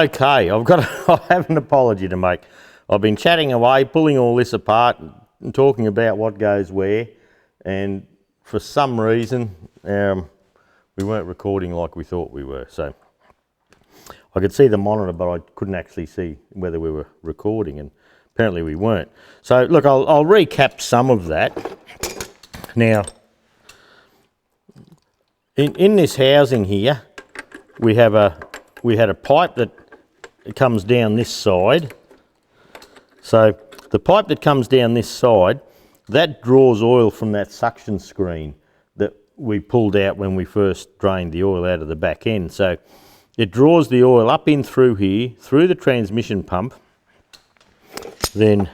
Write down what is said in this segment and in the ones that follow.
Okay, I have an apology to make. I've been chatting away, pulling all this apart and talking about what goes where, and for some reason we weren't recording like we thought we were. So I could see the monitor, but I couldn't actually see whether we were recording, and apparently we weren't. So look, I'll recap some of that. Now, in this housing here, we had a pipe that comes down this side. So the pipe that comes down this side, that draws oil from that suction screen that we pulled out when we first drained the oil out of the back end. So it draws the oil up in through here, through the transmission pump, then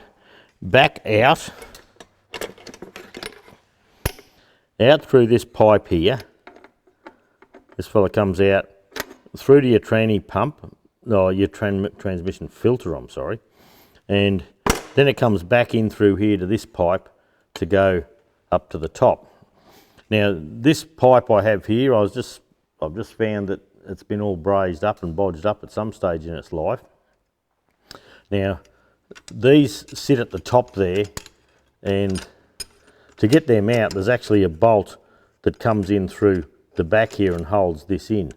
back out through this pipe here. This fella comes out through to your tranny pump, or your transmission filter, I'm sorry, and then it comes back in through here to this pipe to go up to the top. Now this pipe I have here, I've just found that it's been all brazed up and bodged up at some stage in its life. Now these sit at the top there, and to get them out there's actually a bolt that comes in through the back here and holds this in.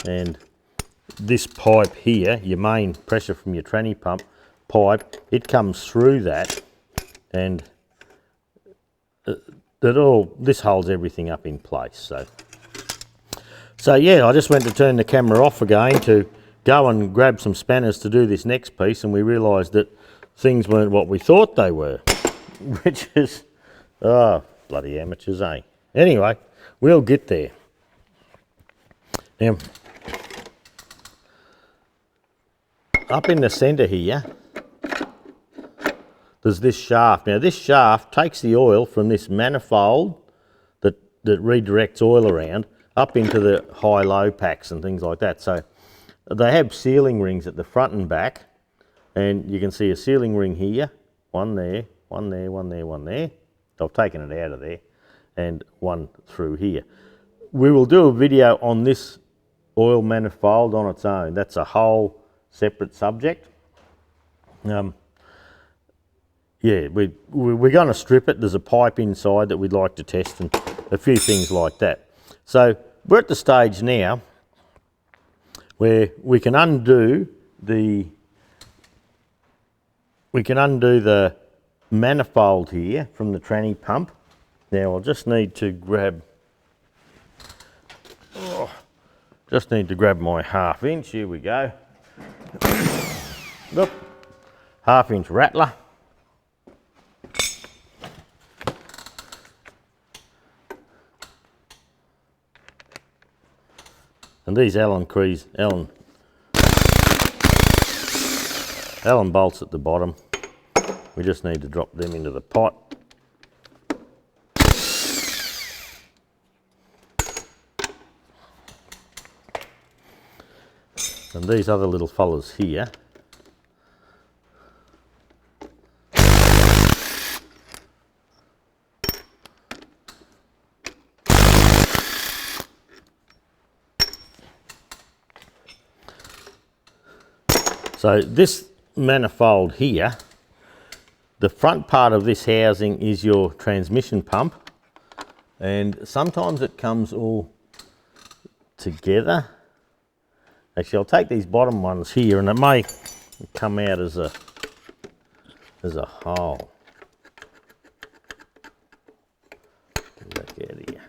And this pipe here, your main pressure from your tranny pump pipe, it comes through that, and this holds everything up in place. So yeah, I just went to turn the camera off again to go and grab some spanners to do this next piece, and we realised that things weren't what we thought they were, which is, oh, bloody amateurs, eh? Anyway, we'll get there. Now, up in the centre here, there's this shaft. Now this shaft takes the oil from this manifold that redirects oil around up into the high-low packs and things like that. So they have sealing rings at the front and back, and you can see a sealing ring here, one there, one there, one there, one there. I've taken it out of there, and one through here. We will do a video on this oil manifold on its own. That's a whole separate subject. Yeah, we're going to strip it. There's a pipe inside that we'd like to test and a few things like that. So we're at the stage now where we can undo the manifold here from the tranny pump. Now I'll just need to grab my 1/2 inch. Here we go. Look, 1/2 inch rattler. And these Allen bolts at the bottom, we just need to drop them into the pot. And these other little fellas here, so this manifold here, the front part of this housing is your transmission pump, and sometimes it comes all together. Actually, I'll take these bottom ones here, and it may come out as a whole. Get back out of here.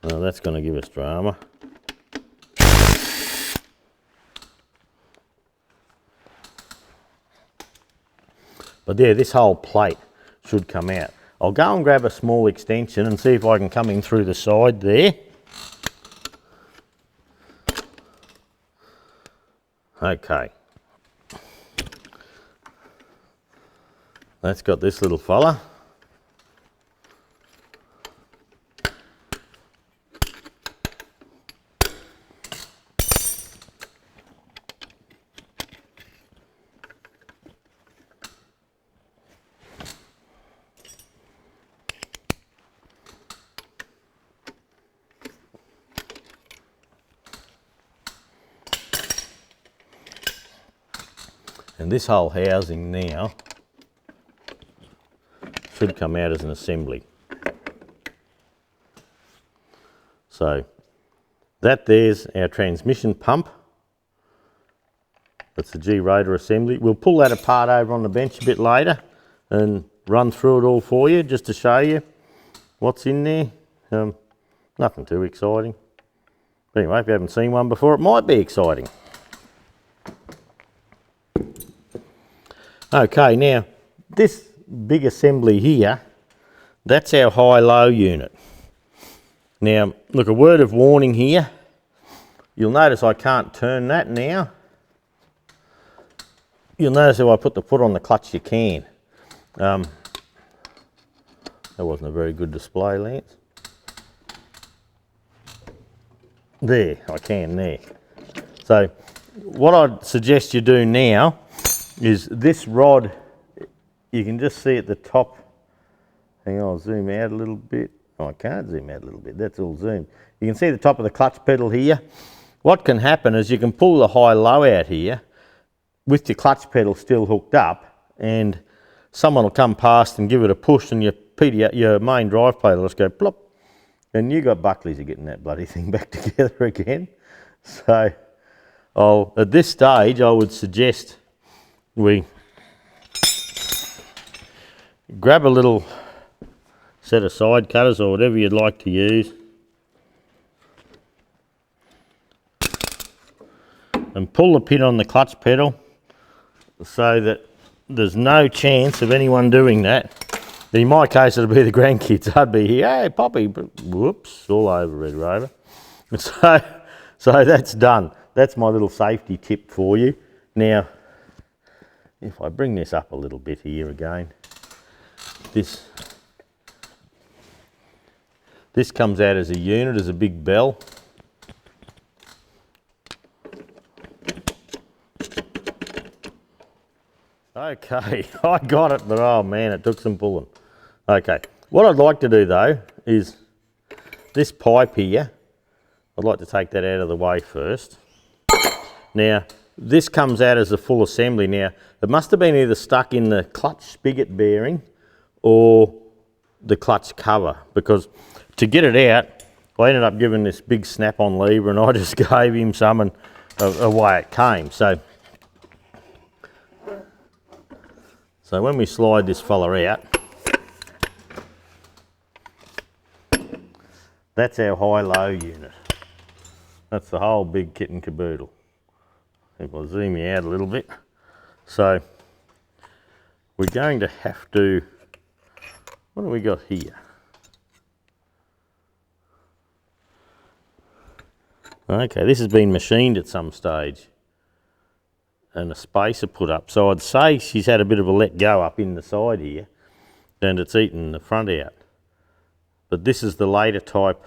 Oh, that's going to give us drama. But yeah, this whole plate should come out. I'll go and grab a small extension and see if I can come in through the side there. Okay. That's got this little fella. And this whole housing now should come out as an assembly. So that there's our transmission pump. That's the G rotor assembly. We'll pull that apart over on the bench a bit later and run through it all for you just to show you what's in there. Nothing too exciting. But anyway, if you haven't seen one before, it might be exciting. Okay, now this big assembly here, that's our high-low unit. Now, look, a word of warning here. You'll notice I can't turn that now. You'll notice if I put the foot on the clutch, you can. That wasn't a very good display, Lance. There, I can there. So, what I'd suggest you do now is this rod, you can just see at the top. Hang on, I'll zoom out a little bit. Oh, I can't zoom out a little bit, that's all zoomed. You can see the top of the clutch pedal here. What can happen is you can pull the high-low out here with your clutch pedal still hooked up, and someone will come past and give it a push and your main drive plate will just go plop, and you got Buckley's of getting that bloody thing back together again. So at this stage I would suggest we grab a little set of side cutters or whatever you'd like to use and pull the pin on the clutch pedal so that there's no chance of anyone doing that. In my case, it'll be the grandkids. I'd be here, hey Poppy, whoops, all over Red Rover. So that's done. That's my little safety tip for you. Now, if I bring this up a little bit here again, this comes out as a unit, as a big bell. Okay, I got it, but oh man, it took some pulling. Okay, what I'd like to do though is this pipe here, I'd like to take that out of the way first. Now, this comes out as a full assembly. Now, it must have been either stuck in the clutch spigot bearing or the clutch cover, because to get it out, I ended up giving this big snap-on lever and I just gave him some and away it came. So when we slide this fella out, that's our high-low unit. That's the whole big kit and caboodle. If I zoom you out a little bit. So we're going to have to, what do we got here? Okay, this has been machined at some stage and a spacer put up. So I'd say she's had a bit of a let go up in the side here and it's eaten the front out. But this is the later type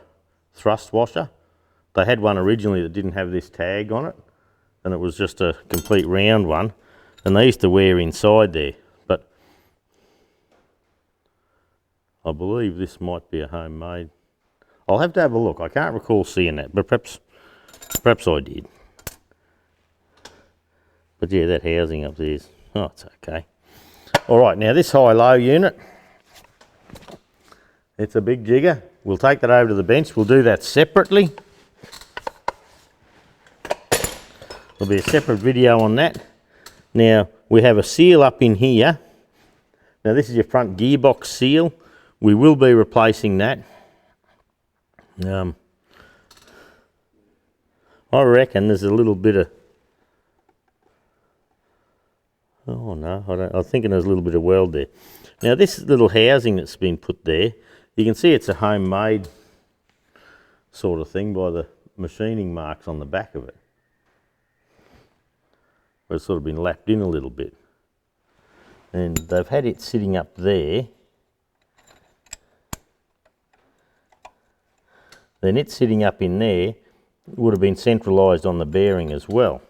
thrust washer. They had one originally that didn't have this tag on it, and it was just a complete round one, and they used to wear inside there. But I believe this might be a homemade. I'll have to have a look. I can't recall seeing that, but perhaps I did. But yeah, that housing up there is, oh, it's okay. All right, now this high-low unit, it's a big jigger. We'll take that over to the bench. We'll do that separately. There'll be a separate video on that. Now, we have a seal up in here. Now, this is your front gearbox seal. We will be replacing that. I reckon there's a little bit of, oh no, I'm thinking there's a little bit of weld there. Now, this little housing that's been put there, you can see it's a homemade sort of thing by the machining marks on the back of it. But it's sort of been lapped in a little bit. And they've had it sitting up there. Then it sitting up in there would have been centralised on the bearing as well.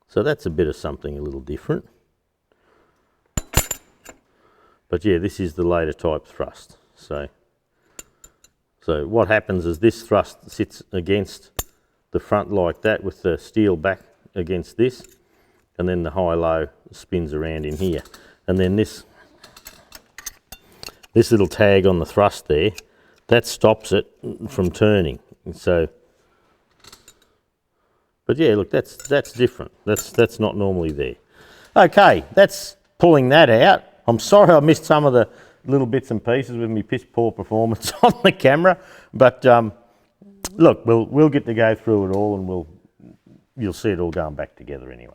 So that's a bit of something a little different. But yeah, this is the later type thrust. So what happens is this thrust sits against the front like that with the steel back against this, and then the high-low spins around in here. And then this little tag on the thrust there, that stops it from turning. So, but yeah, look, that's different. That's not normally there. Okay, that's pulling that out. I'm sorry I missed some of the little bits and pieces with me piss poor performance on the camera, but look, we'll get to go through it all, and you'll see it all going back together anyway.